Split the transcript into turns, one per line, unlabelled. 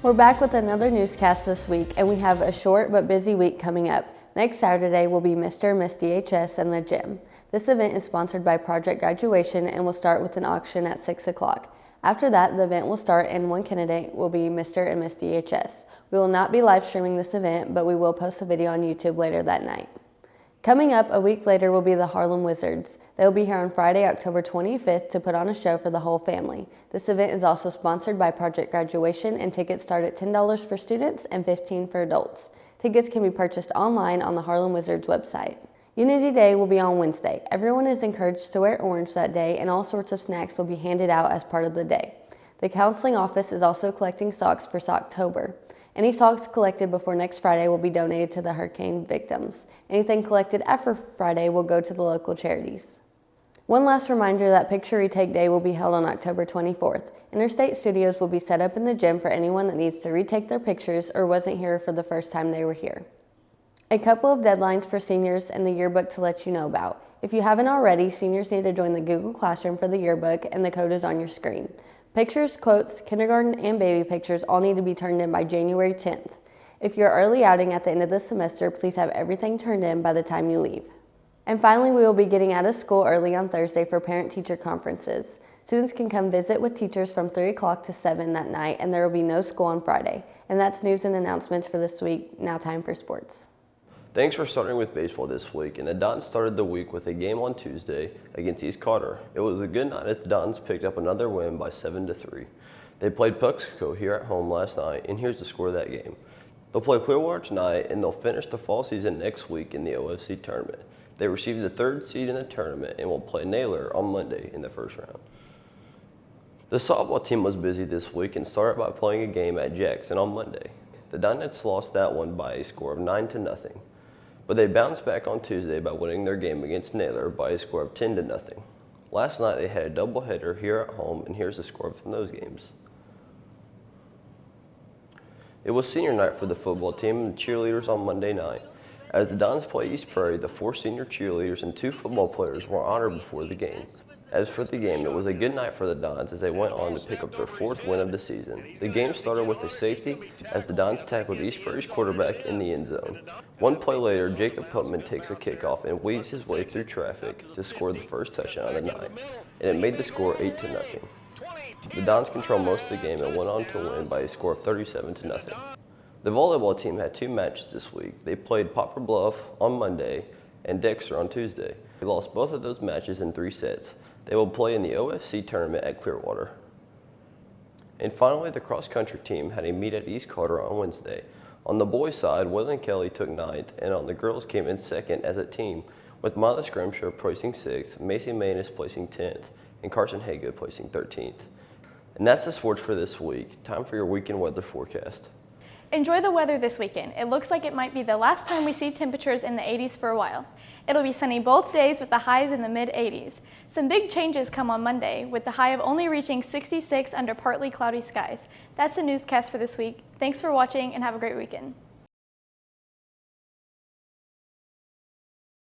We're back with another newscast this week, and we have a short but busy week coming up. Next Saturday will be Mr. and Miss DHS in the gym. This event is sponsored by Project Graduation and will start with an auction at 6 o'clock. After that, the event will start and one candidate will be Mr. and Miss DHS. We will not be live streaming this event, but we will post a video on YouTube later that night. Coming up a week later will be the Harlem Wizards. They will be here on Friday, October 25th to put on a show for the whole family. This event is also sponsored by Project Graduation, and tickets start at $10 for students and $15 for adults. Tickets can be purchased online on the Harlem Wizards website. Unity Day will be on Wednesday. Everyone is encouraged to wear orange that day, and all sorts of snacks will be handed out as part of the day. The counseling office is also collecting socks for Socktober. Any socks collected before next Friday will be donated to the hurricane victims. Anything collected after Friday will go to the local charities. One last reminder that Picture Retake Day will be held on October 24th. Interstate studios will be set up in the gym for anyone that needs to retake their pictures or wasn't here for the first time they were here. A couple of deadlines for seniors and the yearbook to let you know about. If you haven't already, seniors need to join the Google Classroom for the yearbook, and the code is on your screen. Pictures, quotes, kindergarten, and baby pictures all need to be turned in by January 10th. If you're early outing at the end of the semester, please have everything turned in by the time you leave. And finally, we will be getting out of school early on Thursday for parent-teacher conferences. Students can come visit with teachers from 3 o'clock to 7 that night, and there will be no school on Friday. And that's news and announcements for this week. Now time for sports.
Thanks for starting with baseball this week, and the Dons started the week with a game on Tuesday against East Carter. It was a good night as the Dons picked up another win by 7-3. They played Puxico here at home last night, and here's the score of that game. They'll play Clearwater tonight, and they'll finish the fall season next week in the OFC tournament. They received the 3rd seed in the tournament and will play Naylor on Monday in the first round. The softball team was busy this week and started by playing a game at Jackson on Monday. The Dinettes lost that one by a score of 9-0. But they bounced back on Tuesday by winning their game against Naylor by a score of 10-0. Last night they had a doubleheader here at home, and here's the score from those games. It was senior night for the football team and the cheerleaders on Monday night. As the Dons play East Prairie, the 4 senior cheerleaders and 2 football players were honored before the game. As for the game, it was a good night for the Dons as they went on to pick up their 4th win of the season. The game started with a safety as the Dons tackled East Prairie's quarterback in the end zone. One play later, Jacob Putman takes a kickoff and weaves his way through traffic to score the first touchdown of the night, and it made the score 8-0. The Dons controlled most of the game and went on to win by a score of 37-0. The volleyball team had 2 matches this week. They played Poplar Bluff on Monday and Dexter on Tuesday. They lost both of those matches in 3 sets. They will play in the OFC tournament at Clearwater. And finally, the cross-country team had a meet at East Carter on Wednesday. On the boys' side, Waylon Kelly took 9th, and on the girls came in 2nd as a team, with Mila Scrimshaw placing 6th, Macy Manus placing 10th, and Carson Haygood placing 13th. And that's the sports for this week. Time for your weekend weather forecast.
Enjoy the weather this weekend. It looks like it might be the last time we see temperatures in the 80s for a while. It'll be sunny both days with the highs in the mid-80s. Some big changes come on Monday, with the high of only reaching 66 under partly cloudy skies. That's the newscast for this week. Thanks for watching and have a great weekend.